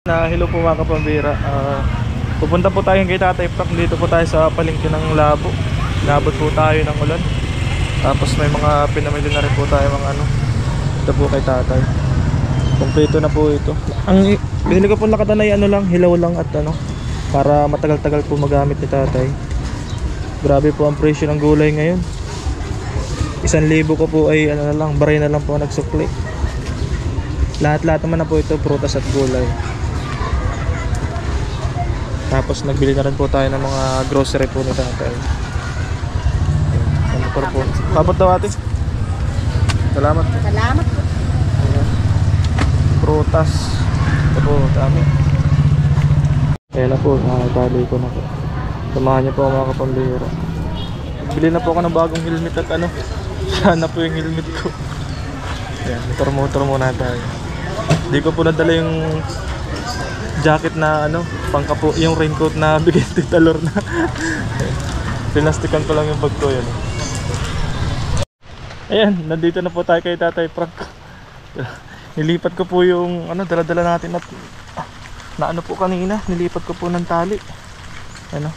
Hello po mga kapambira. Pupunta po tayo kay Tatay Frank. Dito po tayo sa palengke ng Labo. Labot po tayo ng ulan. Tapos may mga pinamili na rin po tayo mga ano. Ito po kay Tatay. Kompleto na po ito. Ang binili ko po nakatanay ano lang, hilaw lang at ano, para matagal-tagal po magamit ni Tatay. Grabe po ang presyo ng gulay ngayon. 1,000 ko po ay ano na lang, baray na lang po nagsukli. Lahat-lahat naman na po ito, prutas at gulay. Tapos nagbili na rin po tayo ng mga grocery po ni Tatay. Ano po? Kapot daw ate. Salamat. Salamat po. Prutas. Ito po, dami. Kaya na po, nakatali ko na po. Samahan niyo po mga kapambira. Bili na po ako ng bagong helmet at ano. Sana po yung helmet ko. Ayan, motor muna tayo. Hindi ko po nadala yung jacket na ano, pangkapo, yung raincoat na bigay ni Tita Lorna. Pinastikan ko lang yung bag ko yun. Ayan, nandito na po tayo kay Tatay Frank. Nilipat ko po yung ano, dala-dala natin at na ano po kanina, nilipat ko po ng tali. Ano?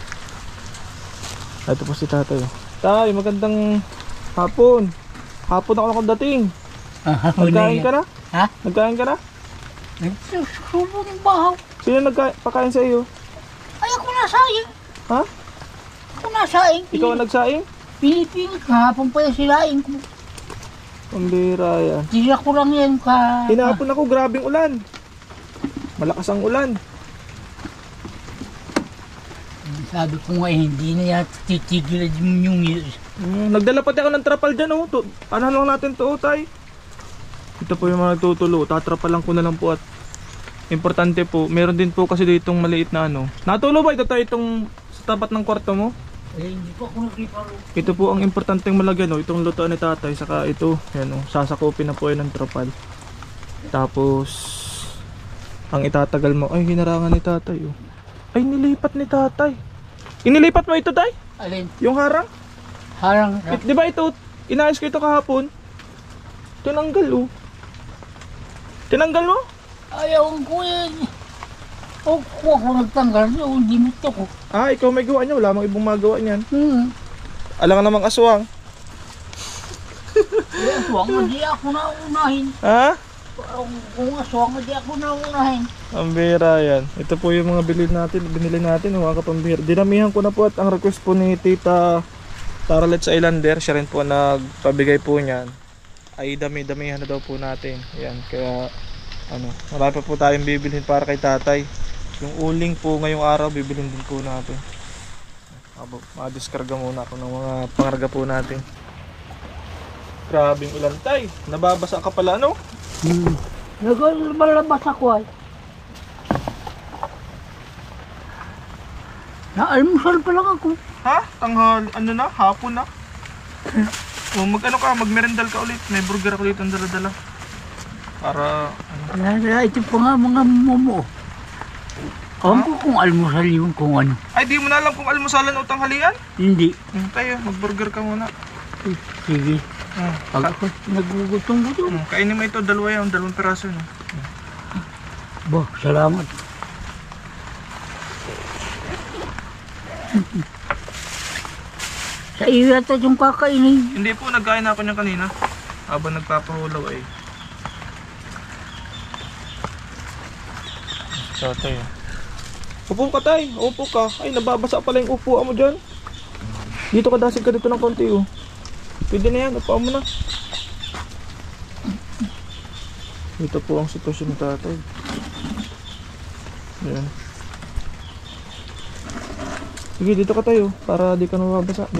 Ito po si Tatay. Tay, magandang hapon. Hapon ako nakadating. Nagkain ka na? Ha? Nagkain ka na? Nagsusubo ng bahaw. Sino nagpakain sa iyo? Ay, ako nasaing. Ha? Ako nasaing. Ikaw ang nagsaing? Pinipilit kahapon pa yung silaing ko. Pambira yan. Tira ko lang yan ka... Hinapon ako, grabing ulan. Malakas ang ulan. Sabi ko nga hindi na yan titigil yung Nagdala pati ako ng trapal dyan oh. Ano lang natin to Tay. Ito po yung mga nagtutulo. Tatrapalan ko na lang po at importante po, meron din po kasi ditong maliit na ano. Natulo ba ito Tay itong sa tapat ng kwarto mo? Eh, hindi pa ako nagkiparo. Ito po ang importanteng malagyan oh. Itong lutoan ni Tatay. Saka ito, yan oh. Sasakupin na po yan ng trapal. Tapos ang itatagal mo. Ay, hinarangan ni Tatay oh. Ay, nilipat ni Tatay. Inilipat mo ito Tay? Alin? Yung harang? Harang. Di ba ito, inaayos ko ito kahapon? Tinanggal oh. Tinanggal mo? Ayaw ko yan. O, kung ako nagtanggal, hindi mo ito ko. Ah, ikaw may gawa niya. Wala mang ibang magawa niyan. Alam ka namang aswang. Kung aswang, hindi ako naunahin. Ha? Kung aswang, hindi ako naunahin. Ang bira yan. Ito po yung mga binili natin. Mga kapambira. Dinamihan ko na po at ang request po ni Tita Taralet sa Islander. Siya rin po nagpabigay po niyan. Ay dami-damihan na daw po natin. Yan. Kaya ano, marami pa po tayong bibilhin para kay Tatay. Yung uling po ngayong araw bibilhin din po natin. Madiskarga muna ako ng mga pangarga po natin. Grabing ulan Tay. Nababasa ka pala ano? Naglalabas ako ay. Naalmusal pa lang ako. Ha? Tanghal, ano na? Hapon na? O mag-ano ka, mag-merendal ka ulit. May burger ako dito ang dala-dala. Para, ano? Ito pa nga mga momo. Alam ko kung almusal yun, kung ano. Ay, di mo na alam kung almusalan o tanghalian? Hindi. Tayo, mag-burger ka muna. Sige. Pag ako nagugutom-gutom. Kainin mo ito, dalawa yan, 2 peraso. No? Bah, salamat. Sa iyo yata yung kakainin. Hindi po, nagkain ako niyan kanina. Habang nagpapahulaw ay. So, tayo. Upo ka Tay, upo ka. Ay, nababasa pala yung upuan mo dyan. Dito ka, dasig ka dito ng konti oh. Pwede na yan, upuan mo na. Ito po ang sitwasyon ng Tatay. Ayan. Sige, dito ka tayo para di ka mababasa.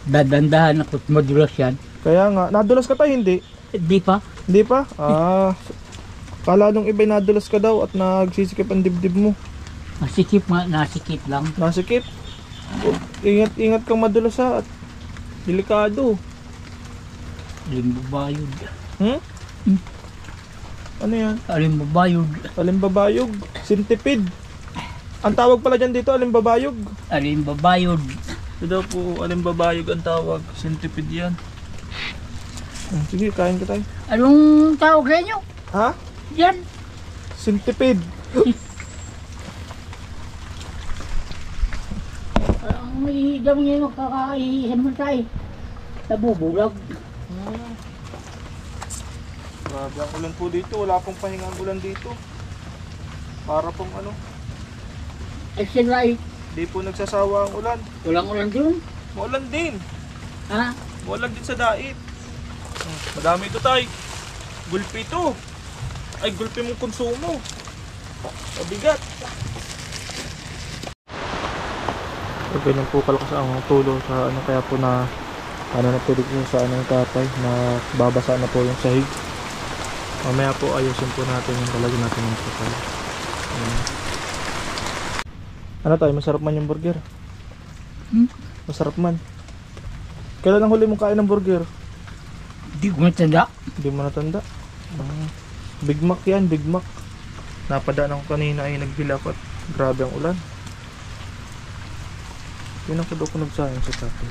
Dadandahan ako at madulas yan. Kaya nga, nadulas ka tayo hindi? Di pa. Hindi pa? Kala nung iba'y nadulas ka daw at nagsisikip ang dibdib mo. Nasikip nga, nasikip lang. Nasikip? Ingat kang madulas ha at delikado. Alimbabayog. Ano yan? Alimbabayog. Alimbabayog. Centipede. Ang tawag pala dyan dito, alimbabayog. Alimbabayog. Ito daw po, alimbabayog ang tawag. Centipede yan. Sige, kain ka tayo. Anong tawag sa inyo? Ha? Yan. Centipede. Ang ihidam niya yung kakaihisan mo tayo. Nabubulag. Grabe ang ulan po dito. Wala pong pahinga ang ulan dito. Para pong ano. Ay sila ay Di po nagsasawa ang ulan. walang ulan dun. Maulan din. Ha? Maulan din sa dait. Madami ito tay. Gulpi ito. Ay gulpi mong konsumo. Mabigat. So, ganyan po kalakas ang tulo sa ano, kaya po na ano na tulig po sa ano ng tatay na babasa na po yung sahig. Mamaya po ayusin po natin yung talagyan natin ng kapal. Ano tayo, masarap man yung burger. Masarap man. Kailan ang huli mong kain ng burger? Hindi ko matanda. Hindi mo natanda. Big Mac yan, Big Mac. Napadaan ako kanina ay naghilap at grabe ang ulan. Yun ang kudo ko nagsayang si tatay.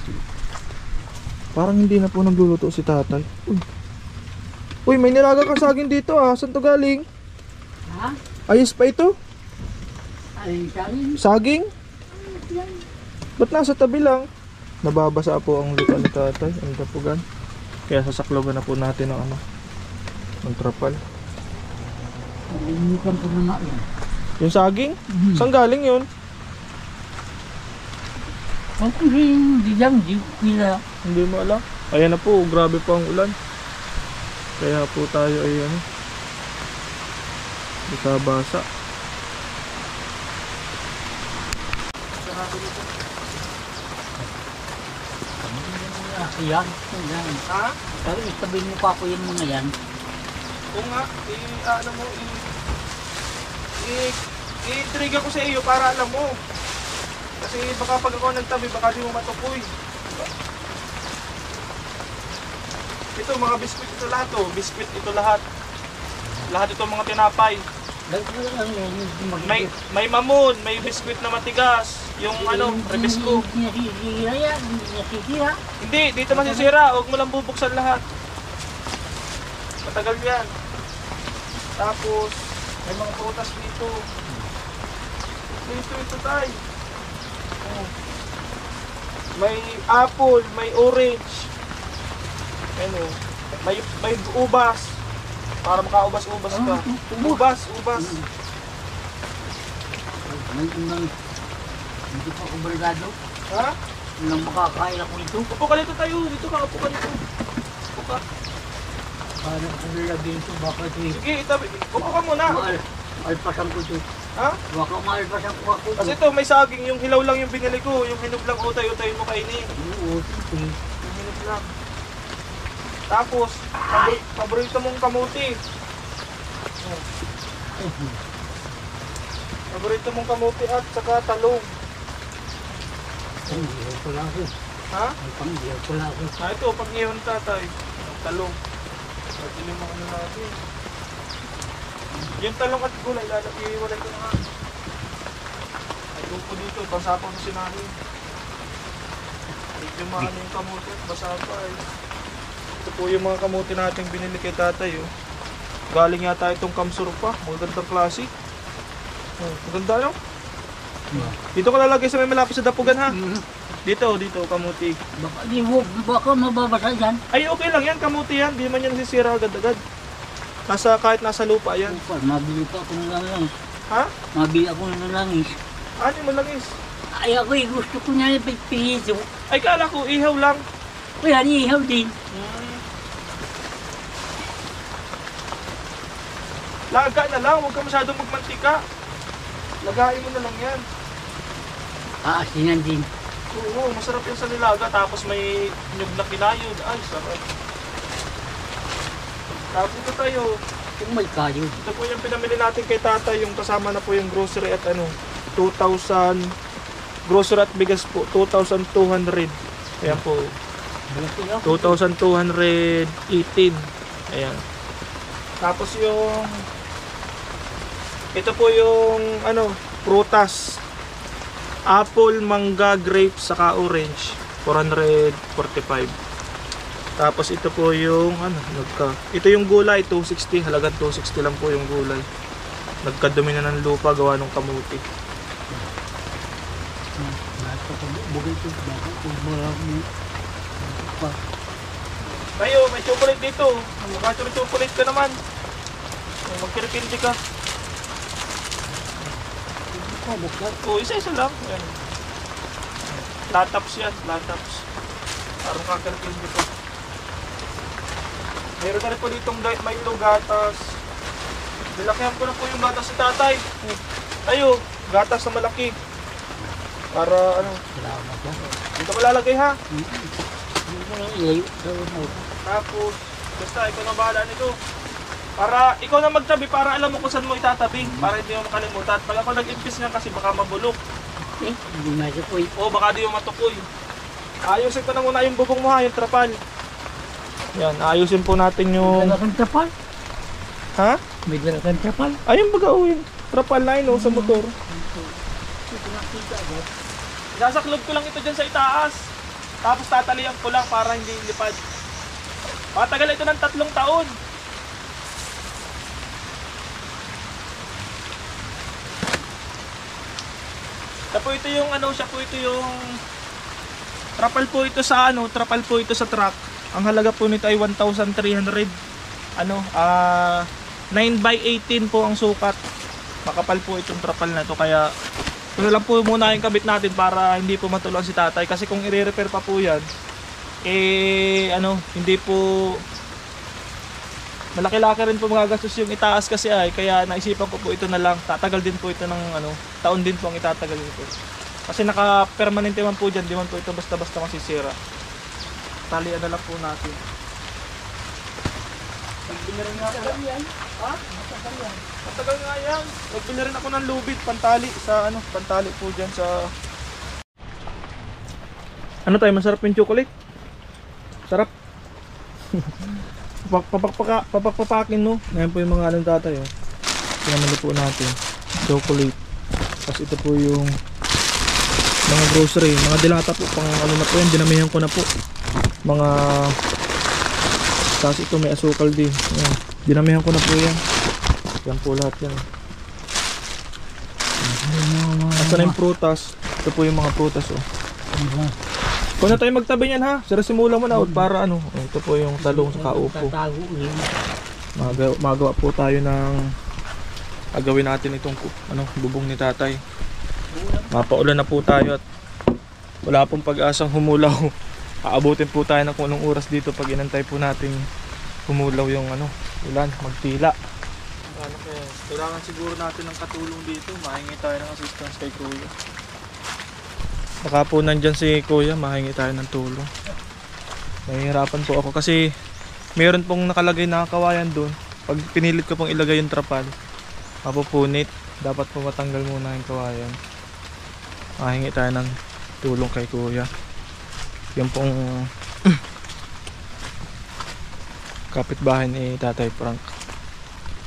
Parang hindi na po nagluluto si tatay. Uy, may nilaga kang saging dito ah. Saan to galing? Ha? Ayos pa ito? Ay sabi. Saging? Ba't nasa tabi lang? Nababasa po ang lupa ni tatay. Ang tapugan. Kaya sasaklogan na po natin ang ano. Ang trapal. Nalimutan ko na nga yun. Yung saging? Saan galing yun? Ang kuling di lang, di ko kila. Hindi mo alam. Ayan na po, grabe po ang ulan. Kaya po tayo ay ano. Basa. Yan. Ha? Sabi, sabihin mo pa ako yung mga yan. Oo nga, ano mo, i-trigger ko sa iyo para alam mo. Kasi baka pag ako nagtabi, baka di mo matukoy. Diba? Ito, mga biskuit ito lahat oh. Biskuit ito lahat. Lahat ito mga tinapay. May mamon, may biskuit na matigas. Yung ano, rebisco. Nasisira yan, nasisira. Hindi, dito masisira. Huwag mo lang bubuksan lahat. Matagal yan. Tapos, may mga prutas dito. Ito tayo. Oh. May apple, may orange. Ano, may ubas. Para makaubas-ubas ka. Ubas. Hindi pa ako bargado. Ha? Nang makakain ako ito. Upo ka dito tayo. Dito ka, upo ka dito. Upo ka. Paano ko nilagyan ito? Baka ito Sige, itabi. Upo ka muna. Maalpasan ko ito. Ha? Baka maalpasan ko ako. Kasi ito, may saging. Yung hilaw lang yung binili ko. Yung hinog lang utay-utay mo kainin. Oo, ito. Yung hinog lang. Tapos, paborito mong kamuti. Oh. Paborito mong kamuti at saka talong. Panghiyaw ko lang ako. Ha? Panghiyaw ko lang ako. Ito, pag-iwan tatay. Talong. Pwede yung mga ano natin. Yung talong at gulay, iiwalay ko nga. Ay, po dito, basapang na sinahin. Yung mga ano yung kamuti at basapa eh. Ito po yung mga kamuti natin binili kay tatay oh. Galing yata itong Kamsur pa. Magandang klase. Oh, maganda no? Dito ko lalagay sa may malapit sa dapugan ha. Dito kamuti. Baka mababasa yan. Ay okay lang yan, kamuti yan. Di man yan nasisira agad-agad. Kahit nasa lupa yan. Mabili pa ako ng langis. Ha? Mabili ako ng langis. Ano yung malangis? Ay ako gusto ko na ipagpihito. Ay kala ko ihaw lang. Kaya ihaw din. Laga na lang, huwag ka masyadong magmantika. Lagain mo na lang yan. Aasinan din. Oo, masarap yan sa nilaga. Tapos may nyug na kinayod. Ay, sarap. Tapos ito tayo. Kung may kayo. Ito po yung pinamili natin kay tata. Yung kasama na po yung grocery at ano. 2,000. Grocery at bigas po. 2,200. Ayan po. 2,218. Ayan. Tapos yung ito po yung ano, prutas. Apple, mangga, grapes, saka orange. 445. Tapos ito po yung ito yung gulay 260, halagang 260 lang po yung gulay. Nagkadumi na ng lupa gawa ng kamuti. Tayo, may chocolate dito. May chocolate ka naman. Magkiripindi ka. Oh, isa-isa lang. Yan. Lataps yan, lataps. Parang kakiripindi ka. Meron na rin po ditong Milo gatas. Nilakihan ko na po yung gatas si tatay. Tayo, gatas na malaki. Para ano. Dito ko lalagay ha. Tapos, basta ikaw na bahala nito. Para ikaw na magtabi para alam mo kung saan mo itatabi. Para hindi mo makalimutan. Pag ako nag-impis nga kasi baka mabulok. Hindi matukoy. O baka di mo matukoy. Ayusin ko na muna yung bubong mo ha, yung trapal. Yan, ayusin po natin yung... May dalagang trapal. Ha? May dalagang trapal. Ayun baga o yung trapal na yun sa motor. Sasaklog ko lang ito dyan sa itaas. Tapos tatalian ko lang para hindi lipad. Matagal ito ng 3 taon. Siya po ito yung siya po ito yung trapal po ito sa trapal po ito sa truck. Ang halaga po nito ay 1,300. 9x18 po ang sukat. Makapal po itong trapal na to kaya ito lang po muna yung kabit natin para hindi po matulog si tatay kasi kung i-repair pa po yan hindi po malaki-laki rin po magagastos yung itaas kasi kaya naisipan ko po ito na lang tatagal din po ito ng taon din po ang itatagal nito kasi naka-permanente man po dyan, di man po ito basta-basta masisira. Talian na lang po natin. Nagbili rin nga ako. Ha? Matagal nga yan. Nagbili rin ako ng lubid, pantali sa pantali po dyan sa... Ano tayo, masarap yung chocolate? Sarap. Papakpakin no. Ngayon po yung mga tatay Pinamali po natin. Chocolate. Tapos ito po yung mga grocery, mga dilata po pang na po yan, dinamihan ko na po. Mga tapos ito may asukal din. Ayan. Dinamihan ko na po yan. Yan po lahat yan. Asa na yung prutas? Ito po yung mga prutas Kung na tayo magtabi niyan ha, simula mo na para ito po yung talong sa kaupo. Magawa po tayo ng agawin natin itong bubong ni tatay. Mapaulan na po tayo at wala pong pag-asang humulaw. Aabutin po tayo ng kung anong oras dito pag inantay po natin humulaw yung ulan, magtila. Kailangan siguro natin ng katulong dito. Mahingi tayo ng assistance kay kuya. Baka po nandyan si kuya, mahingi tayo ng tulong. Nahihirapan po ako kasi meron pong nakalagay na kawayan doon. Pag pinilit ko pong ilagay yung trapal, mapupunit. Dapat po matanggal muna yung kawayan. Mahingi tayo ng tulong kay kuya. Yung pong kapitbahay ni Tatay Frank.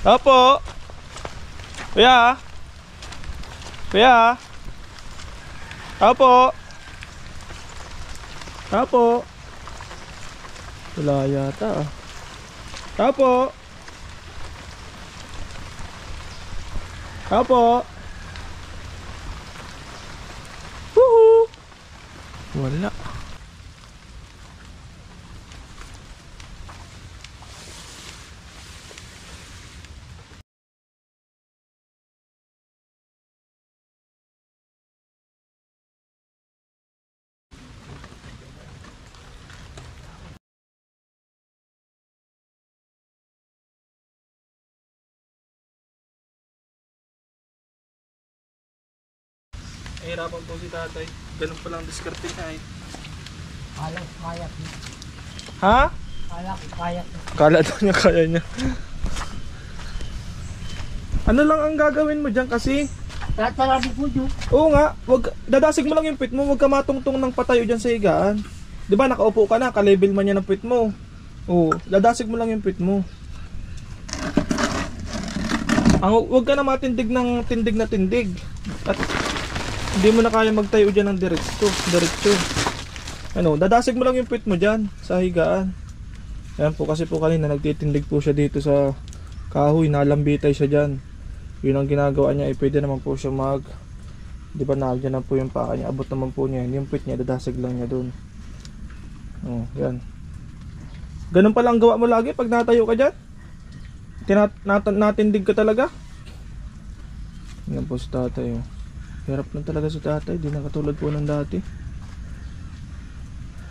Opo! Kuya! Kuya! Opo! Opo! Wala yata Opo! Opo! Woohoo! Wala. Nahihirapan po si tatay. Ganun pa lang diskarte niya Kala ko kaya. Ha? Kala ko kaya. Kala daw niya kaya niya. Ano lang ang gagawin mo dyan kasi? Tatalabi po yun. Oo nga, dadasig mo lang yung pit mo, wag ka matungtong ng patayo dyan sa higaan. Di ba nakaupo ka na, ka-level man yan ng pit mo. Oo, dadasig mo lang yung pit mo. Wag ka na matindig ng tindig na tindig. At hindi mo na kaya magtayo dyan ng diretso. Dadasig mo lang yung pit mo dyan sa higaan. Ayan po, kasi po kanina nagtitindig po siya dito sa kahoy, nalambitay siya dyan. Yun ang ginagawa niya, pwede naman po siya di ba nagyan na po yung paa niya, abot naman po niya yun, yung puwit niya, dadasig lang niya dun. Oh, yan. Ganun pala ang gawa mo lagi pag natayo ka dyan? Natindig ka talaga? Yan po si tatay, oh. Hirap na talaga si tatay, di na katulad po ng dati.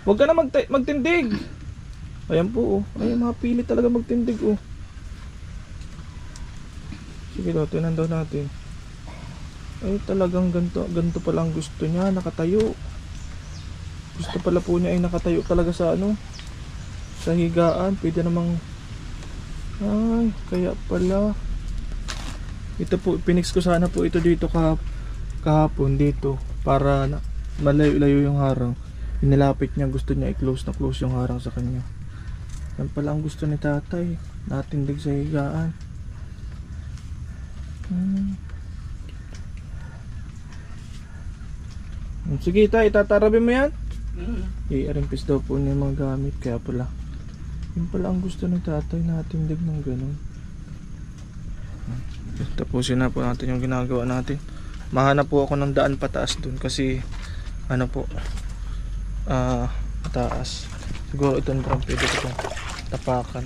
Huwag ka na magtindig! Ayan po, oh. Ayan, mapilit talaga magtindig, oh. Sige daw, tinan daw natin. Ay, talagang ganito pala ang gusto niya, nakatayo. Gusto pala po niya ay nakatayo talaga sa sa higaan. Pwede namang, ay, kaya pala. Ito po, pinix ko sana po ito dito kahapon dito. Para malayo-layo yung harang. Inilapit niya, gusto niya i-close na close yung harang sa kanya. Yan pala ang gusto ni tatay, natindig sa higaan. Sige tay, tatarabi mo yan? I-arimpis daw po niya yung mga gamit, kaya pala. Yan pala ang gusto ng tatay, natindig ng ganun. Tapusin na po natin yung ginagawa natin. Mahanap po ako ng daan pataas dun kasi mataas. Siguro itong drum pwede ko itong tapakan.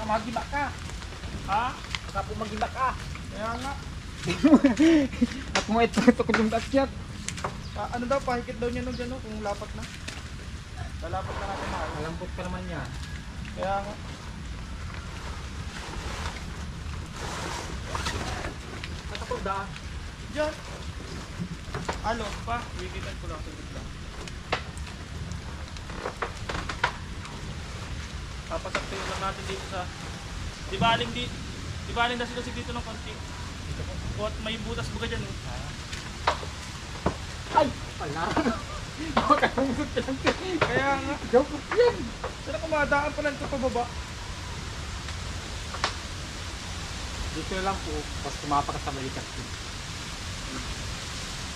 Magiba ka. Ha? Baka po magiba ka. Kaya nga. Ako mo ito ko yung takyat. Ano daw, pahikit daw niya nung dyan, kung lapat na. Lalapat na natin mahal. Malambot ka naman yan. Kaya nga. At ako daan. Diyan. Alo, pa. Wikitan ko lang sa bigla. Papasaktayin lang natin dito sa... Di baling na sila dito ng konti. May butas baga dyan. Ay! Pala! Makalusot ka lang. Kaya nga. Joke yan. Saan ako madaan pala ito pababa? Dito lang po, tapos tumapak sa balikat ko.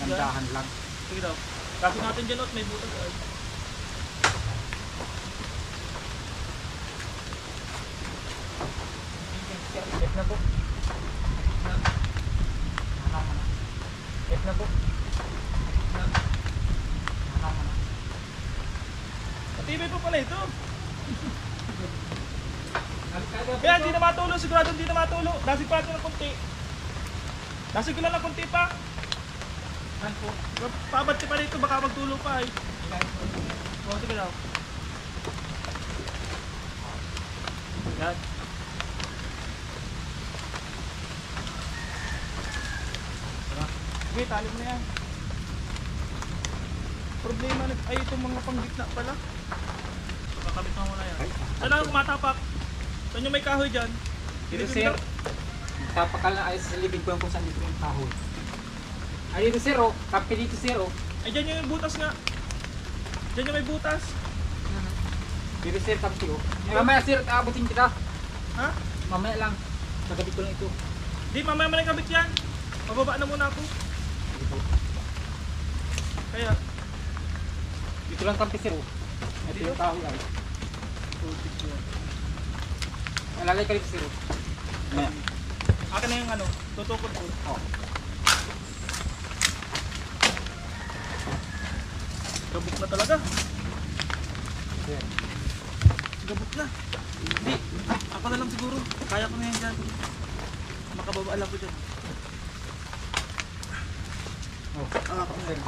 Gandahan lang. Sige daw. Kasi natin dyan may butas ay. F na po. F na po. Matibay po pala ito. Kaya hindi na matulo, sigurado hindi na matulo. Dasig pa natin ng kunti. Dasig ko lang ng kunti pa. Pabati pa dito, baka magtulo pa eh. O, sige daw. Yan. Okay, tali mo na yan. Problema na, ay itong mga panggitna pala. Kakabit mo muna yan. Saan ako kumatapak? Saan yung may kahoy dyan? Dito sir, tapakal na ayos sa libig ko kung saan dito yung kahoy. Ay dito sir oh, kape dito sir oh. Ay dyan yung butas nga. Dyan yung may butas. Dito sir, kape oh. Mamaya sir, aabutin kita. Ha? Mamaya lang, nagabit ko lang ito. Di, mamaya mo na yung kabit yan. Mababa na muna ako. Kaya, Dito lang kape sir oh. Ito Dito? yung kahoy ay. Malalay ka dito sir oh. Mamaya. akin na yung ano, tutukod ko. Oh. Gabok na talaga. Sir. Gabok na. Hindi, ako na lang siguro. Kaya ko na yan dyan. Makababa lang ko dyan. Oh. Ako na yan.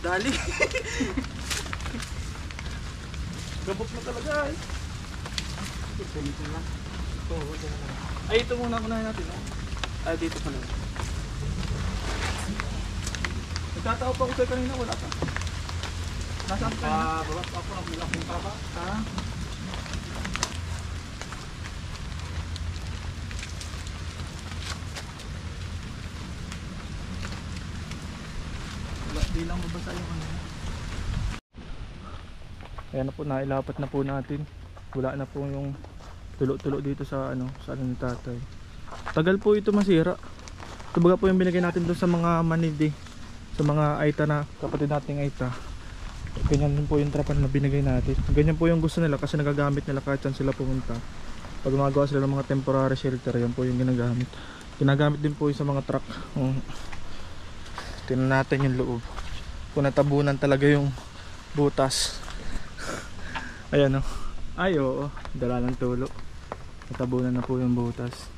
Dali. Gabok na talaga eh. Ito nito lang. Ay, ito muna kunahin natin. Oh. Ay, dito pala. Nagtatao pa ako sa'yo kanina, wala pa. Nasaan ka na? Baba pa ako ng malaking baba. Ha? Wala, di lang mabasa yung ano. Ayan na po, nailapat na po natin. Wala na po yung tulo-tulo dito sa ano, sa ano ni tatay. Tagal po ito masira. Ito baga po yung binigay natin doon sa mga manidi, sa mga aita na kapatid nating aita. Ganyan din po yung trapan na binigay natin. Ganyan po yung gusto nila kasi nagagamit nila kahit saan sila pumunta. Pag gumagawa sila ng mga temporary shelter, yan po yung ginagamit. Ginagamit din po yung sa mga truck. Tingnan natin yung loob. Kung natabunan talaga yung butas. Ayan o. Ay oo, dala ng tulo. Natabunan na po yung butas.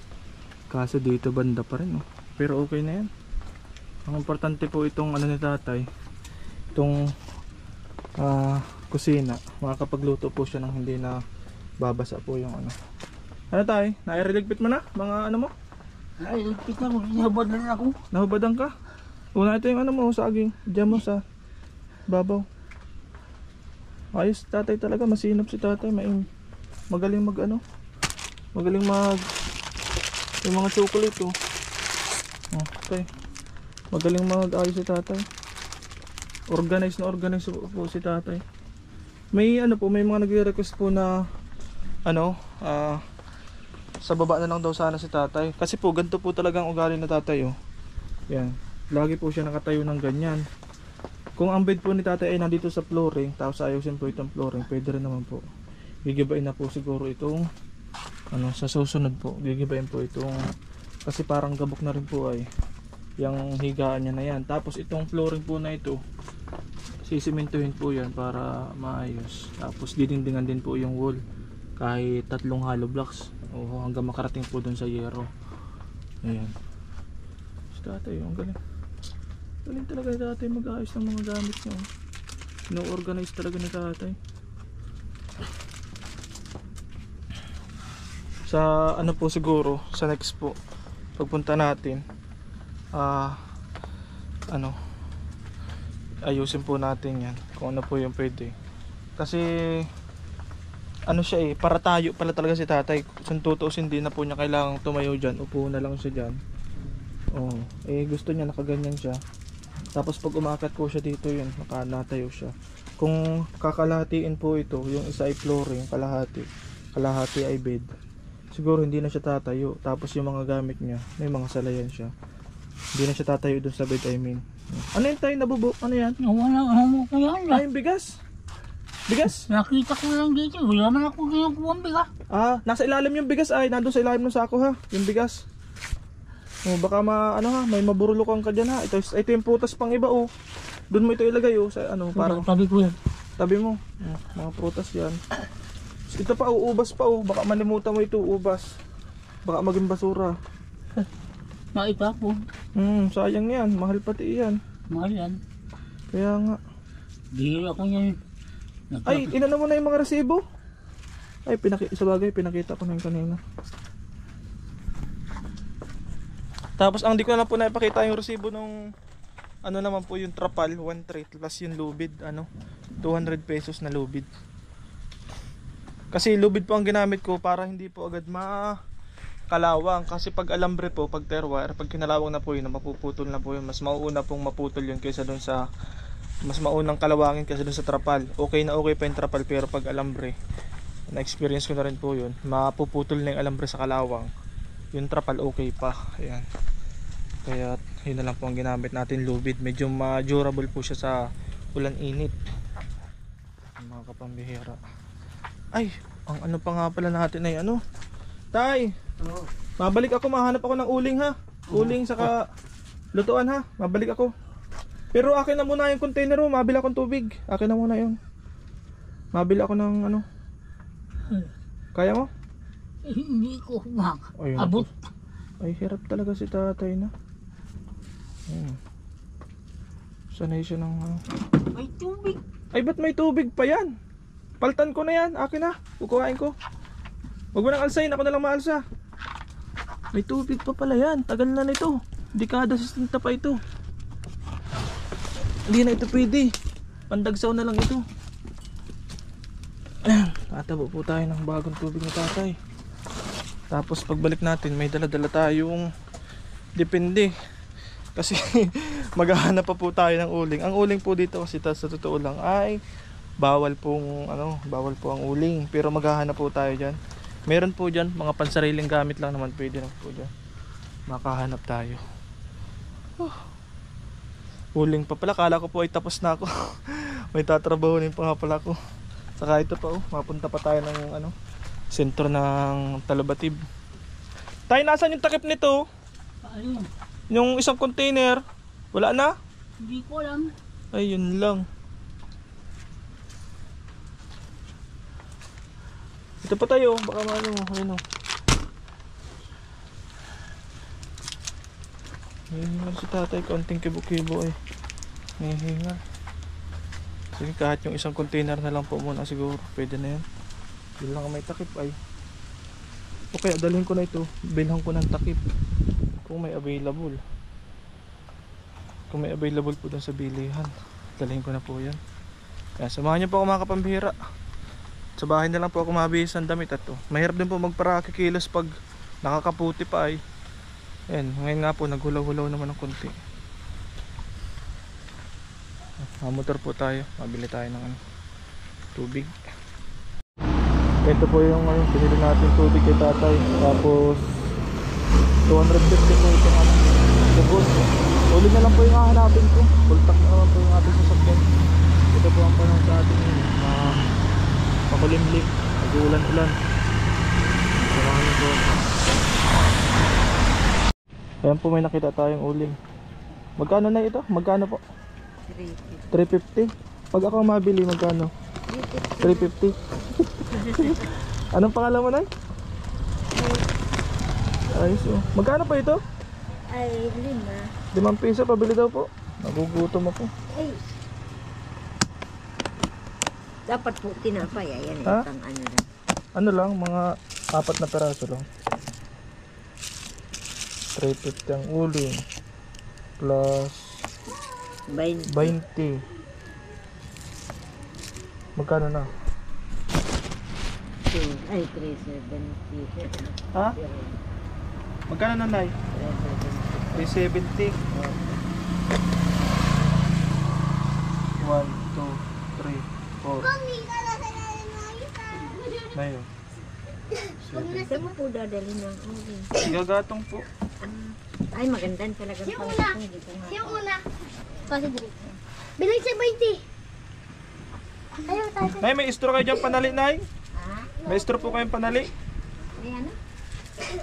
Kaso dito banda pa rin o. Pero okay na yan. Ang importante po itong ano ni tatay, itong kusina, makakapagluto po siya ng hindi na babasa po yung ano. Ano tayo? Naireligpit mo na? Mga ano mo? Ay, lupit na mo. Ihabad na rin ako. Nahubadan ka? Una ito yung ano mo, saging. Diyan mo sa babaw. Ayos tatay talaga, masinop si tatay. Magaling mag ano, magaling mag yung mga chocolate oh. Okay. Magaling mag-ayos si tatay. Organized na organized po si tatay. May ano po, may mga nagre-request po na ano, sa baba na lang daw sana si tatay. Kasi po ganito po talagang ugali na tatay oh. Yan. Lagi po siya nakatayo ng ganyan. Kung ang bed po ni tatay ay nandito sa flooring, tapos ayusin po itong flooring, pwede rin naman po. Gigibain na po siguro itong ano, sa susunod po. Gigibain po itong kasi parang gabok na rin po ay yung higaan niya na yan. Tapos itong flooring po na ito, sisimentuhin po yan para maayos. Tapos didindingan din po yung wall kahit 3 hollow blocks o hanggang makarating po dun sa yero. Ayan. Si tatay, ang galing. Galing talaga ni tatay mag-ayos ng mga gamit niya. No-organize talaga ni tatay. Sa ano po siguro, sa next po pagpunta natin, ano, ayusin po natin yan kung ano po yung pwede. Kasi ano siya eh, para tayo pala talaga si tatay. Kung tutuusin, hindi na po niya kailangang tumayo dyan, upo na lang siya dyan. Oh, eh gusto niya nakaganyan siya. Tapos pag umakyat po siya dito yun, nakanatayo siya. Kung kakalahatiin po ito, yung isa ay flooring, kalahati ay bed, siguro hindi na siya tatayo. Tapos yung mga gamit niya, may mga salayan siya, hindi na siya tatayo dun sa bed, I mean. Ano yun tayo nabubo? Ano yan? Wala mo ko yan. Ay, yung bigas. Bigas? Nakita ko lang dito. Wala man ako ginagawa ang bigas. Ah, nasa ilalim yung bigas ay, nandun sa ilalim ng sako ha, yung bigas. Oh, baka may maburulukan ka dyan ha. Ito yung prutas pang iba oh. Doon mo ito ilagay oh, sa ano, para Tabi ko yan. tabi mo. Mga prutas yan. Ito pa uubas pa oh, baka malimutan mo ito ubas. Baka maging basura. Maitapon. Sayang yan, mahal pati yan. Mahal yan. Kaya nga. Bihira ko yan. Ay, inano mo na yung mga resibo? Ay, sabagay, pinakita ko na yung kanina. Tapos ang di ko na lang po naipakita yung resibo nung ano naman po yung trapal, 1 tray plus yung lubid, 200 pesos na lubid. Kasi lubid po ang ginamit ko para hindi po agad makalawang. Kasi pag alambre po, pag terwire, pag kinalawang na po yun, mapuputol na po yun. Mas mauuna pong maputol yun kaysa dun sa, mas maunang kalawangin kaysa dun sa trapal. Okay na okay pa yung trapal, pero pag alambre, na-experience ko na rin po yun, mapuputol na yung alambre sa kalawang. Yung trapal okay pa. Ayan. Kaya yun na lang po ang ginamit natin, lubid. Medyo durable po siya sa ulan init. Mga kapambihira. Ay, ang ano pa nga pala natin ay ano, Tay, mabalik ako, mahanap ako ng uling ha. Uling saka lutuan ha. Mabalik ako. Pero akin na muna yung container mo, mabili akong tubig. Akin na muna yun. Mabili ako ng ano. Kaya mo? Hindi ko Ayun, abot. Ay, hirap talaga si tatay na. Sanay siya ng May tubig. Ay, ba't may tubig pa yan? Paltan ko na yan, akin na. Kukuhain ko. Huwag mo nang alsayin, ako na lang maalsa. May tubig pa pala yan. Tagal na nito. Dekada 60 pa ito. Hindi na ito pwede. Pandagsaw na lang ito. Ayan, tatabo po tayo ng bagong tubig na tatay. Tapos pagbalik natin, may dala-dala tayong depende. Kasi maghahanap pa po tayo ng uling. Ang uling po dito kasi sa totoo lang ay bawal po ang uling. Pero maghahanap po tayo diyan. Meron po diyan mga pansariling gamit lang naman, pwede na po diyan. Makahanap tayo. Uling pa pala, kala ko po ay tapos na ako. May tatrabahunin pa nga pala ako. Saka ito pa mapunta pa tayo ng sentro ng Talubatib. Tayo, nasaan yung takip nito? Ayun. Yung isang container, wala na? Hindi ko alam. Ay, yun lang. Ito pa tayo, baka ayun o. Hihingal si tatay, konting kibo-kibo ay. Hihingal. Sige, kahit yung isang container na lang po muna siguro, pwede na yan. Yun lang may takip ay. O kaya dalhin ko na ito, bilhan ko ng takip. Kung may available. Kung may available po dun sa bilihan, dalhin ko na po yan. Kaya samahan niyo po ako mga kapambihira. Sa bahay na lang po ako mabihis ng damit at mahirap din po magparakikilos pag nakakaputi pa ay. Ayan, ngayon nga po naghulaw-hulaw naman ng konti. Motor po tayo, mabili tayo ng tubig. Ito po yung pinili natin tubig kay tatay. Tapos 250 po ito subos. Ulit na lang po yung hahanapin ko. Full tank na naman po yung ating sasakyan. Ito po ang panahon sa ating makulimlim, nag-uulan-ulan. Samahan niyo po. Ayan po, may nakita tayong uling. Magkano na ito? Magkano po? 350. Pag ako mabili, magkano? 350. Anong pangalan mo, Nay? Ayos oh. Magkano pa ito? Ay, 5. 5 piso, pabili daw po. Nagugutom ako. Ay. Dapat po tinapay. Ayan, Ha? itang ano lang. Ano lang, mga 4 na peraso lang. 350 ang uling. Plus 20. 20. Magkano na? Ay, 370. Ha? Magkano na, Nay? 370. 1, 2, 3, 4. 9. Saan mo po dadali ng uling? Gagatong po. Ay, magandang talagang pangitong dito nga. Yung una. Kasi dito. Bilang siya 20. Ayaw tayo. Nay, may istro kayo dyan panali, Nay? Ah, May istro po kayong panali? ayan na.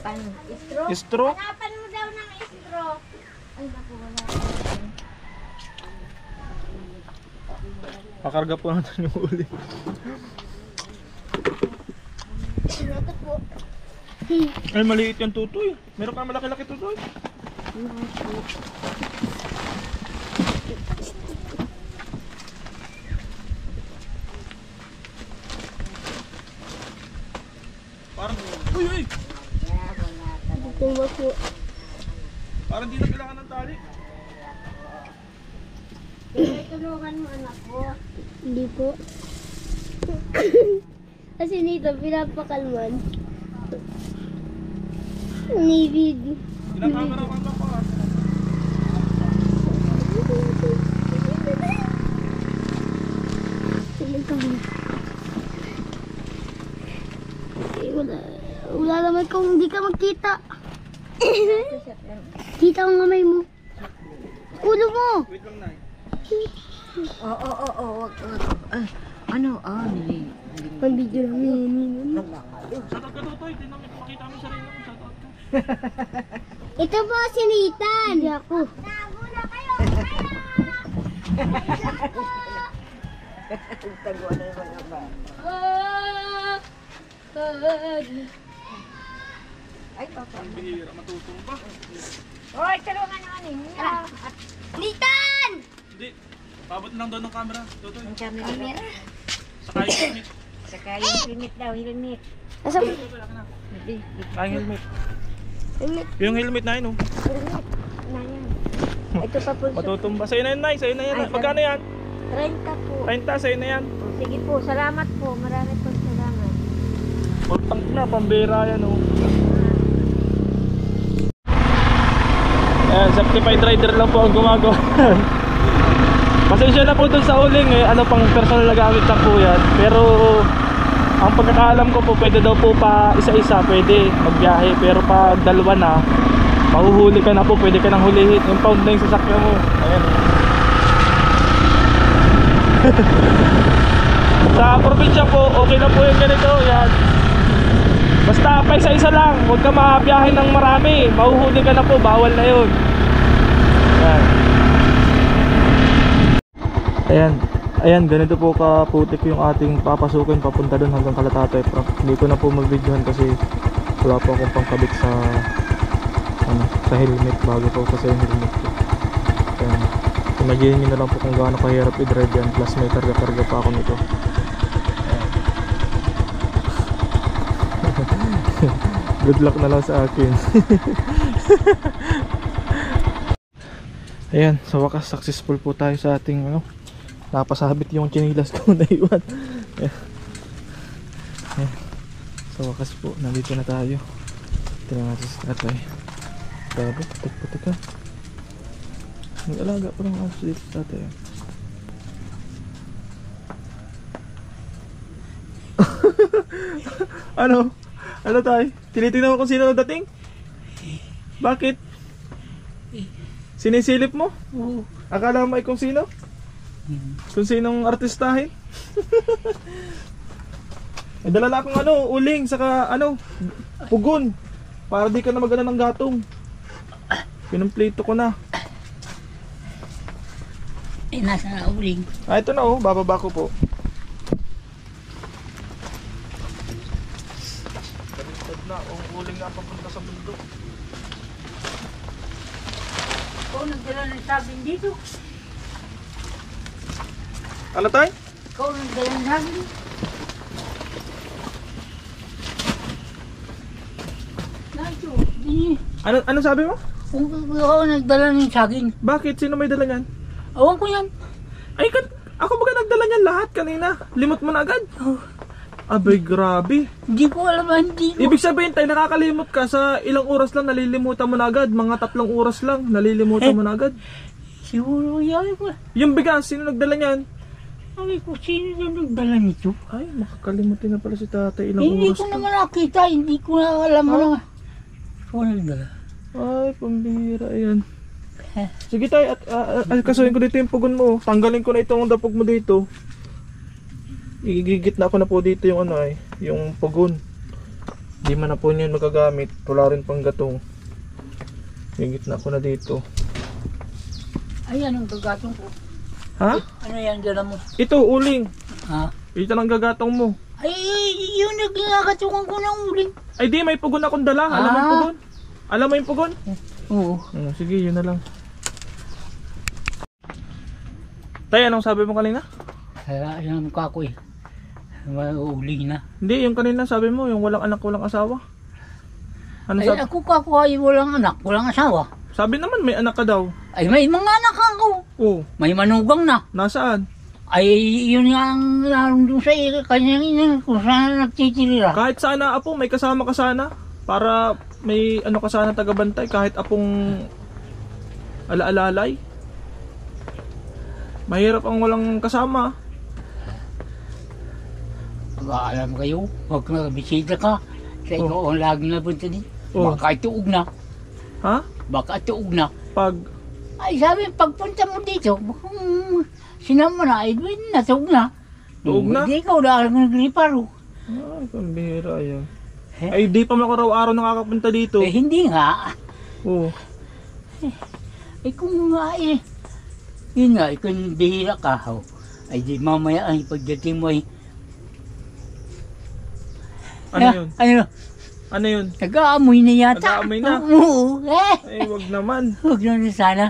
Pan, istro? Istro? Hanapan mo daw ng istro. Ay, naku, wala. Kakarga po natin yung uli. Ito po. Ay, maliit yung tutoy. Meron ka malaki-laki tutoy. Parang, uy, uy! Tingnan po. Parang di na kailangan ng tali. Tulungan mo anak ko. Hindi po. Kasi nito, pinapakalman. Nibid. Ilang camera ka lang pa. Wala naman kung hindi ka magkita. Kita ang kamay mo. Ulo mo. Wait lang, Nay. Oo, wag. Ano? Nili. Pambidyo lang yun. Shoutout ka tutoy. Di namin makita mo sarili mo. Shoutout ka. Ito po si Nathan. Hindi ako. Nagula kayo. Tago na yung mga ba? Ay, papa. Ang bihira, matutumba. Hoy, tulungan na kami. Nathan! Hindi. Pabot lang doon ng camera. Tutoy. Ang camera. Saka yung helmet. Saka yung helmet daw, helmet. Asa mo? Tutoy, akin na. Hindi, Ay, helmet. Helmet. Yung helmet na yun, oh. helmet. Na yan. Ito pa po. Matutumba. Sa'yo na yun, Nay. Sa'yo na yan. Ay, Magkano yan? 30 po. 30, sa'yo na yan. Sige po, salamat po. Marami po salamat. Full tank na, pambira yan, oh. Ayan, certified rider lang po ang gumagawa. Pasensya na po dun sa uling, eh. Ano pang personal na gamit lang po yan. Pero ang pagkakaalam ko po, pwede daw po pa isa-isa, pwede magbiyahe. Pero pag dalawa na, mahuhuli ka na po, pwede ka nang hulihin. Impound na yung sasakyan mo. Ayan. Sa probinsya po, okay na po yung ganito. Yan. Basta pa isa-isa lang, huwag ka mabiyahe ng marami. Mahuhuli ka na po, bawal na yun. Ayan, ganito po kaputik yung ating papasukin papunta doon hanggang Calatatay Park. Hindi ko na po mag-videohan kasi wala po akong pangkabit sa sa helmet bago po kasi yung helmet ko. Ayan. Imagine nyo na lang po kung gaano kahirap i-drive yan, plus may karga-karga pa ako nito. Good luck na lang sa akin. Ayan, sa wakas successful po tayo sa ating napasabit yung chinilas ko na iwan. Ayan. Sa wakas po, nandito na tayo. Ito na natin sa tatay. Grabe, putik-putik ka. Nag-alaga pa ng aso dito sa tatay. Ano? Ano tayo? Tinitingnan mo kung sino nadating? Bakit? Sinisilip mo? Oo. Akala mo ay kung sino? Kung sinong artistahin? May dala na akong uling, saka pugon. Para di ka na magana ng gatong. Pinumplito ko na. Nasa uling. Ito na bababa ko po. Baliktad na, uling na papunta sa bundok. Ikaw nagdala ng sabing dito. Ano tayo? Ikaw nagdala ng sabing. Ano sabi mo? Ako nagdala ng saging. Bakit? Sino may dala niyan? Awan ko yan. Ay, ako baga nagdala niyan lahat kanina. Limot mo na agad. Abay, grabe. Hindi ko alam, hindi ko. Ibig sabihin tayo, nakakalimot ka sa ilang oras lang, nalilimutan mo na agad. Mga 3 oras lang, nalilimutan mo na agad. Siguro yan ko. Yung bigas, sino nagdala niyan? Sabi ko, sino na nagdala nito? Ay, makakalimutin na pala si tatay. Ilang Hindi oras ko to. naman nakita, hindi ko na alam mo lang. Sino nagdala? Ay, pambihira yan. Sige tayo, at kasuhin ko dito yung pugon mo. Tanggalin ko na itong dapog mo dito. Igigit na ako na po dito yung ano ay, yung pugon. Hindi man na po niyan magagamit. Wala rin pang gatong. Igigit na ako na dito. Ay, anong gagatong ko? Ha? Ano yan dala mo? Ito, uling. Ha? Ito ang gagatong mo. Ay, yun nagagatungan ko ng uling. Ay di, may pugon akong dala. Alam mo yung pugon? Alam mo yung pugon? Oo. Sige, yun na lang. Tay, anong sabi mo kanina? Kaya yan ka ko eh. Uling na. Hindi, yung kanina sabi mo, yung walang anak, walang asawa. Ano Ay, sabi? ako kako ay walang anak, walang asawa. Sabi naman may anak ka daw. Ay, may mga anak ako. Oh, May manugang na. nasaan? Ay, yun nga ang naroon sa kanyang ina kung saan nagtitirira. Kahit sana apo, may kasama ka sana. Para may ano ka sana tagabantay, kahit apong alaalalay. Mahirap ang walang kasama. Alam kayo, pag nabisita ka, sa ikaw ang laging napunta din. Oh. Baka ituog na. Ha? Baka ituog na. Pag, Ay, sabi, pagpunta mo dito, baka sinama na, ay, natuog na. Tuog na? Hindi ikaw na nagriparo. ay, pambihira yan. Eh? Ay, di pa mo ako araw-araw nakakapunta dito. Eh, hindi nga. Oh. Eh, kung nga eh, yun nga, kung bihira ka, ay di mamaya ay pagdating mo ay, Ano yun? Ano? Ano yun? Nag-aamoy na yata. Nag-aamoy na? Oo. Ay, wag naman. Huwag na sana.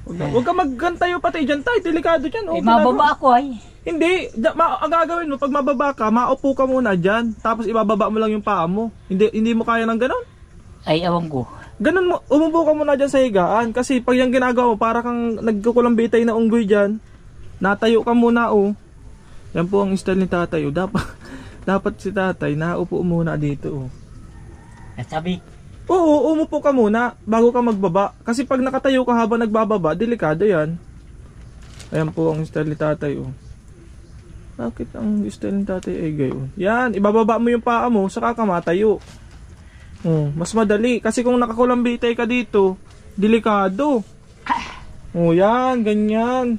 Huwag ka maggantayo pati dyan tayo. Delikado dyan. Eh, mababa ako ay. Hindi. Ang gagawin mo, pag mababa ka, maupo ka muna dyan. Tapos ibababa mo lang yung paa mo. Hindi mo kaya ng ganon. Ay, awan ko. Ganon mo, umupo ka muna dyan sa higaan. Kasi pag yung ginagawa mo, para kang nagkukulang bitay na unggoy dyan. Natayo ka muna, oh. Yan po ang style ni tatay, oh. Dapat si tatay, naupo muna dito, oh. At sabi, Oo, umupo ka muna bago ka magbaba. Kasi pag nakatayo ka habang nagbababa, delikado yan. Ayan po ang style ni tatay, oh. Bakit ang style ni tatay ay gayon? Yan, ibababa mo yung paa mo, saka ka matayo. Mas madali. Kasi kung nakakulambitay ka dito, delikado. Oh, yan, ganyan.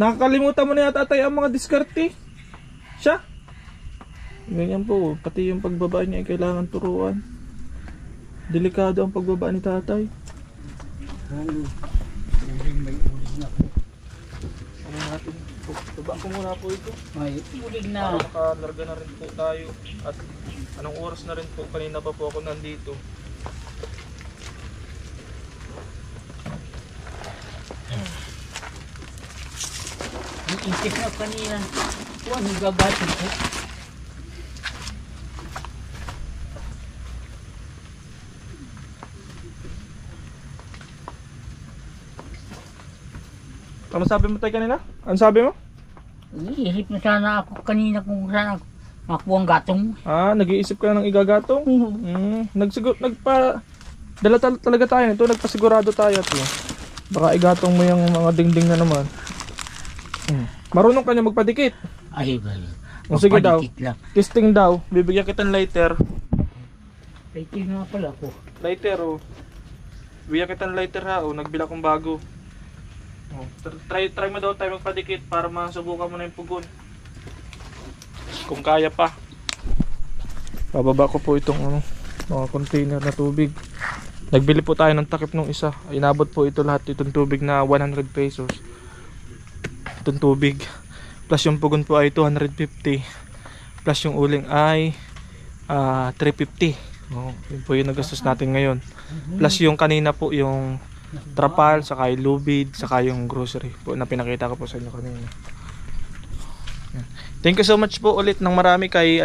Nakakalimutan mo na yata tatay ang mga diskarte. Siya. Ganyan po, pati yung pagbaba niya ay kailangan turuan. Delikado ang pagbaba ni tatay. may uling na ako. Ano natin? Baba ko muna po ito. May uling Para na. makalarga na rin po tayo. At anong oras na rin po, kanina pa po ako nandito. Ang isip na kanina. Kung anong gagatin ko. Ano sabi mo tayo kanina? Ano sabi mo? Iisip na sana ako kanina kung saan ako makuha ang gatong. Nag-iisip ka ng igagatong? Dala talaga tayo nito, nagpasigurado tayo ito. Baka igatong mo yung mga dingding na naman. Marunong ka niya magpadikit. Ay, bali. Sige daw. Magpadikit lang. Testing daw. Bibigyan kitang lighter. Ay, tingnan nga pala ko. Lighter, oh. Bibigyan kitang lighter, ha, oh. Nagbila kong bago. Oh. Try mo daw tayo magpadikit para masubukan mo na yung pugon. Kung kaya pa. Bababa ko po itong mga container na tubig. Nagbili po tayo ng takip nung isa. Inabot po ito lahat itong tubig na 100 pesos. Itong tubig. Plus yung pugon po ay 250. Plus yung uling ay 350. Yun po yung nagastos natin ngayon. Plus yung kanina po yung trapal, saka yung lubid, saka yung grocery po na pinakita ko po sa inyo kanina. Thank you so much po ulit ng marami kay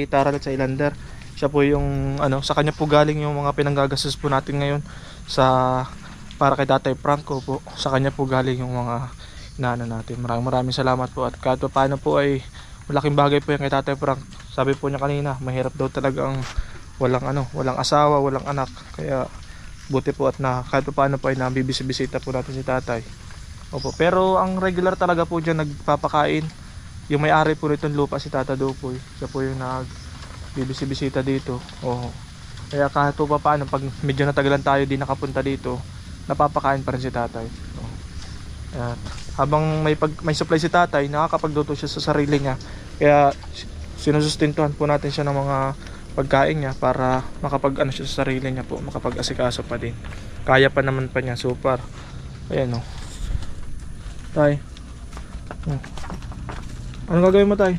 Taral sa Ilander. Siya po yung sa kanya po galing yung mga pinanggagastos po natin ngayon para kay Tatay Franco po. Sa kanya po galing yung mga inaano natin. Maraming salamat po at kahit paano po ay malaking bagay po yan kay Tatay Frank. Sabi po niya kanina, mahirap daw talaga ang walang asawa, walang anak. Kaya buti po at kahit paano po ay nabibisita po natin si Tatay. Opo, pero ang regular talaga po dyan nagpapakain. Yung may-ari po nitong lupa si Tata Dupoy. Siya po yung nagbibisita dito. Oo. Kaya kahit po pa paano, pag medyo natagalan tayo di nakapunta dito, napapakain pa rin si tatay. Oo. Ayan. Habang may supply si tatay, nakakapagluto siya sa sarili niya. Kaya sinusustentuhan po natin siya ng mga pagkain niya para makapag-ano siya sa sarili niya po, makapag-asikaso pa din. Kaya pa naman pa niya, super. Ayan o. Tay. Ano gagawin mo, tay?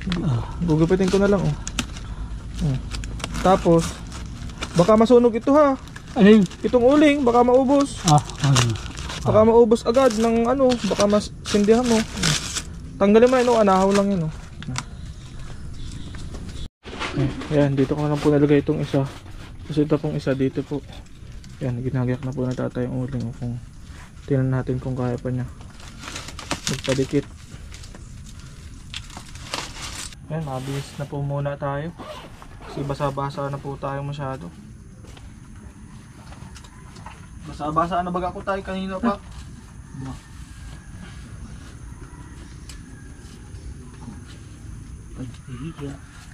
Gugupitin ko na lang, oh. Tapos, baka masunog ito, ha? Alin? Itong uling, baka maubos. Baka maubos agad ng ano, baka masindihan mo. Tanggalin mo yun, oh. Anahaw lang yun, oh. Ayan, dito ko na lang po nalagay itong isa. Kasi ito pong isa dito po. Ayan, ginagayak na po na tatay yung uling, oh. Kung tingnan natin kung kaya pa niya magpadikit. Ayan, mabilis na po muna tayo kasi basa-basa na po tayo masyado. Basa-basa na baga ko tayo kanina pa.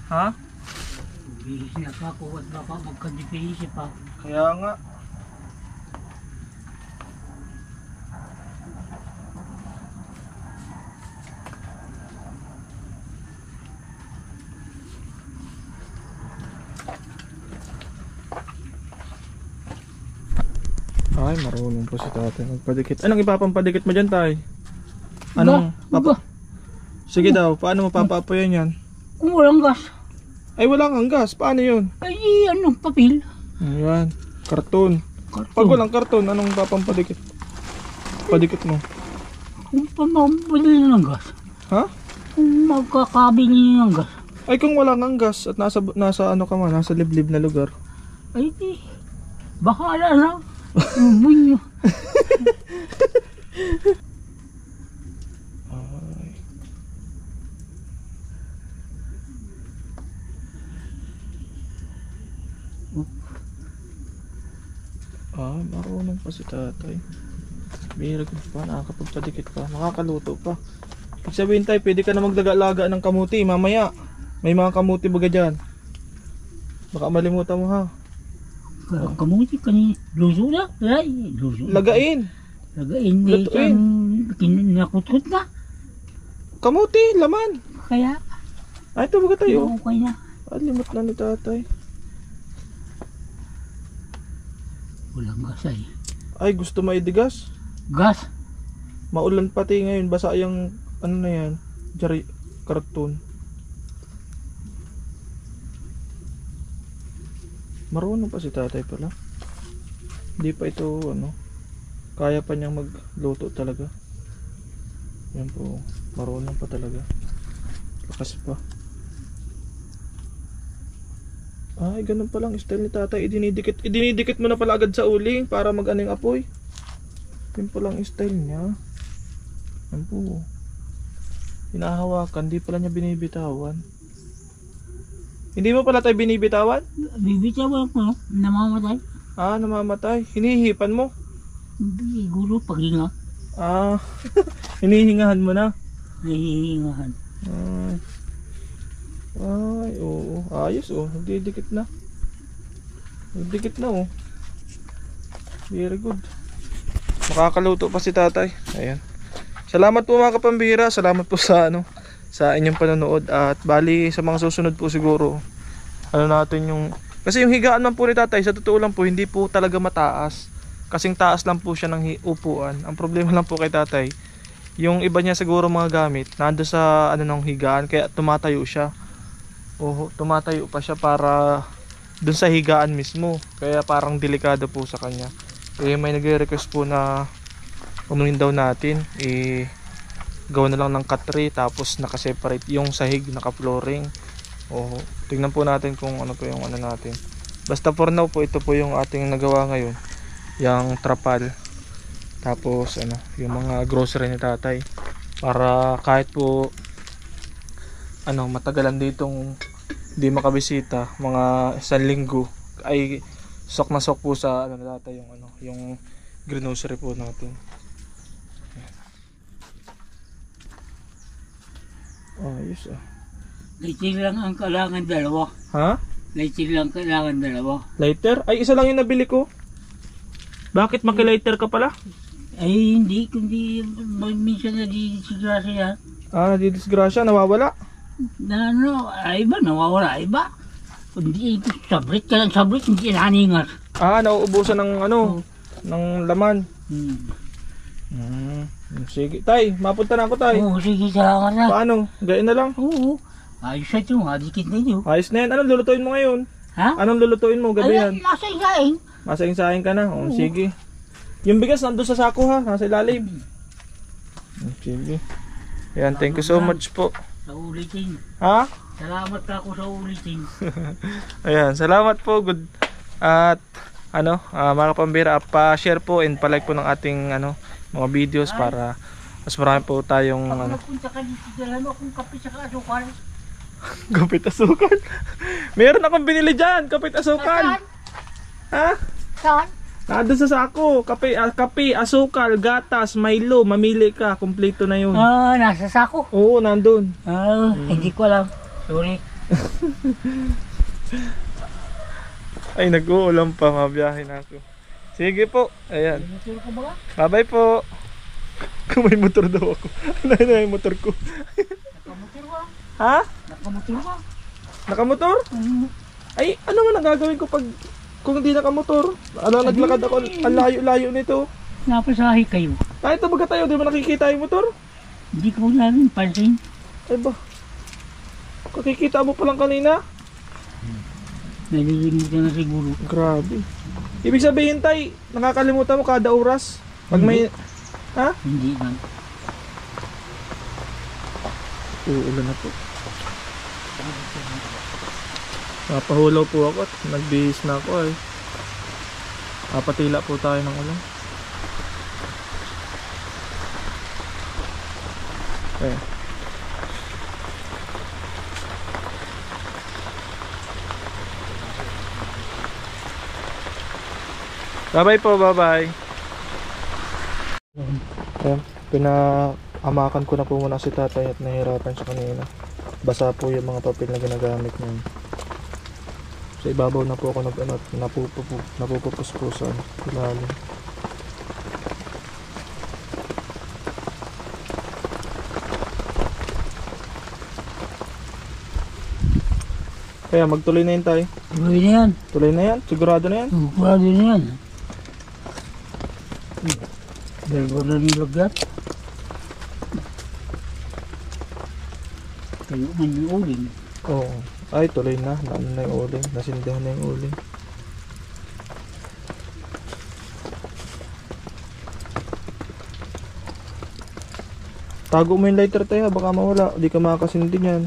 Ha? Bihis na pa ako at baka magkadipihis pa. Kaya nga. Ay, marunong po si tatay magpadikit. Anong ipapampadikit mo dyan, tay? Anong? Sige daw, paano mo papaapoyan yan? Kung walang gas. Ay, walang hanggas. Paano yun? Ay, anong papel? Ayan, karton. Pag walang karton, anong papampadikit? Padikit mo. Kung pamabili ng gas. Ha? Kung magkakabili ng gas. Ay, kung walang hanggas at nasa ano ka man, nasa liblib na lugar. Ay, di. Bahala lang. Bunyo. Marunong pa si tatay. Bihira ko pa, nakakapagpadikit pa, makakaluto pa. Ibig sabihin tayo, pwede ka na maglaga-laga ng kamuti mamaya. May mga kamuti baga dyan. Baka malimutan mo, ha. Kamuti kanina. Luso na. Ay, luso. Lagain. Lagain. Lutuin. Kinakutut na. Kamuti, laman. Kaya. Ay, ito baga tayo. Okay na. Limot na ni tatay. Walang gas ay. Ay, gusto maidigas. Gas? Maulan pati ngayon, basa yung ano na yan, jari, karton. Marunong pa si tatay pala. Hindi pa ito ano, kaya pa niyang magluto talaga. Yan po, marunong pa talaga. Lakas pa. Ay, ganun palang style ni tatay. Idinidikit mo na pala agad sa uling para mag-ano yung apoy. Yun palang style niya. Yan po. Hinahawakan, di pala niya binibitawan. Hindi mo pala tayo binibitawan? Bibitawan ko, namamatay. Namamatay. Hinihipan mo? Siguro paghinga. Hinihingahan mo na? Hihingahan. Ay, oo. Ayos, oh. Nagdidikit na. Nagdikit na, oh. Very good. Makakaluto pa si tatay. Ayan. Salamat po mga kapambihira. Salamat po sa sa inyong panonood. At bali sa mga susunod po siguro, natin yung, kasi yung higaan man po ni tatay, sa totoo lang po, hindi po talaga mataas. Kasing taas lang po siya ng upuan. Ang problema lang po kay tatay, yung iba niya siguro mga gamit nando sa ng higaan, kaya tumatayo siya. Tumatayo pa siya para dun sa higaan mismo, kaya parang delikado po sa kanya. May nagre-request po na umunin daw natin gawa na lang ng cut-tray, tapos naka-separate yung sahig, naka-flooring. Tingnan po natin kung ano po yung natin. Basta for now po, ito po yung ating nagawa ngayon, yung trapal, tapos yung mga grocery ni tatay, para kahit po matagalan ditong di makabisita, mga isang linggo, ay sok na sok po sa tatay yung yung grocery po natin. Ayos ah. Lighting lang ang kailangan dalawa. Ha? Lighting lang kailangan dalawa. Lighter? Ay, isa lang yung nabili ko. Bakit maki-lighter ka pala? Ay hindi, kundi minsan nadidisgrasya yan. Ah, nadidisgrasya, nawawala. Na ano, ay ba, nawawala, ay ba? Kundi sabrit ka lang, sabrit, hindi naningas. Ah, nauubusan ng ano, ng laman. Hmm. Sige, tay, mapunta na ako, tay. Oo, sige, salamat na. Paano? Gayon na lang. Oo, ayos na ito, madikit na ito. Ayos na yan. Anong lulutuin mo ngayon? Ha? Anong lulutuin mo? Gabi yan. Ay, nasa isaing. Masaing-saing ka na. Oh, sige. Yung bigas nandun sa sako ha, nasa ilalim. Sige. Yan, thank you so much po. Sa ulitin. Ha? Salamat ako sa ulitin. Ayan, salamat po. Good. At ano, mga kapambira, pa-share po and pa-like po ng ating ano, mga videos para mas marami po tayong Pag ano, napunta ka dito, dala mo akong kape sa asukal. kapit asukal. Meron akong binili dyan, kapit asukal. Ha? Saan? Nandun sa sako, kape, asukal, gatas, Milo, mamili ka, kumpleto na yun. Ah, nasa sako. Oo, nandun. Ah, hindi ko alam. Sorry. Ay, nag-uulam pa, mabiyahe na ako. Sige po, ayan. Motor ko ba? Bye-bye po. Kung may motor daw ako. Ano na yung motor ko? Nakamotor ka? Ha? Nakamotor ka? Nakamotor? Ay, ano man ang gagawin ko pag kung hindi nakamotor? Ano, naglakad ako, ang layo-layo nito. Napasahi kayo. Kahit na baga tayo, di ba nakikita yung motor? Hindi ko namin pansin. Ay ba? Kakikita mo pa lang kanina? Nalilimutan na siguro. Grabe. Ibig sabihin tay, nakakalimutan mo kada oras? Pag may... Ha? Hindi man. Uulan na po. Napahulaw po ako at nagbihis na ako ay. Papatila po tayo ng ulan. Okay. Bye-bye po, bye-bye. Ayan, pinaamakan ko na po muna si tatay at nahirapan siya kanina. Basa po yung mga papel na ginagamit niya. Sa ibabaw na po ako napupupus sa ilalim. Kaya magtuloy na yun tayo. Tuloy na yan. Tuloy na yan? Sigurado na yan? Sigurado na yan. Dalawa na nilagat. Kayo man yung uling. Oo. Ay, tuloy na. Naano na yung uling. Nasindihan na yung uling. Tago mo yung lighter tayo. Baka mawala. Di ka makakasindi niyan.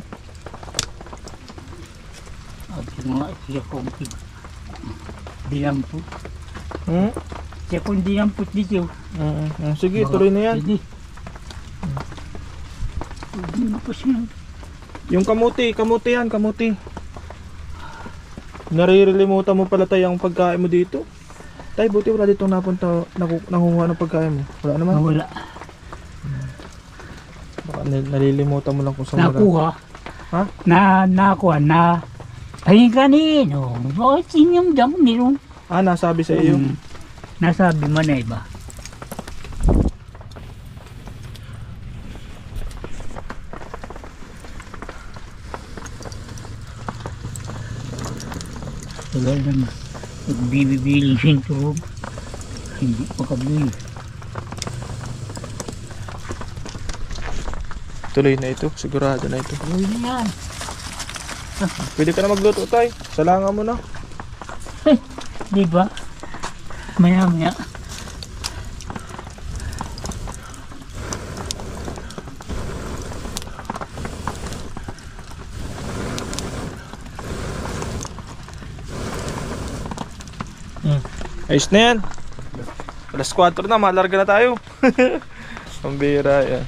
At mga siya kong dinampot. Hmm? Siya kong dinampot dito. Sige, tuloy na yan. Hindi. Hindi na pa siya. Yung kamuti yan, kamuti. Naririlimutan mo pala tayo ang pagkain mo dito. Tay, buti wala dito napunta, nakuha ng pagkain mo. Wala naman. Wala. Baka nalilimutan mo lang kung saan wala. Nakuha. Ha? Nakuha na. Ay kanino. Bakit sinyong dam nilo? Ah, nasabi sa iyo. Nasabi mo na iba. Tagal na nagbibibiling sinturog. Hindi makabili. Tuloy na ito, sigurado na ito. Tuloy na yan. Pwede ka na magluto tay. Salanga mo na. Di ba? Maya maya. Ayos na yan. Alas 4 na, malarga na tayo. Pambira yan.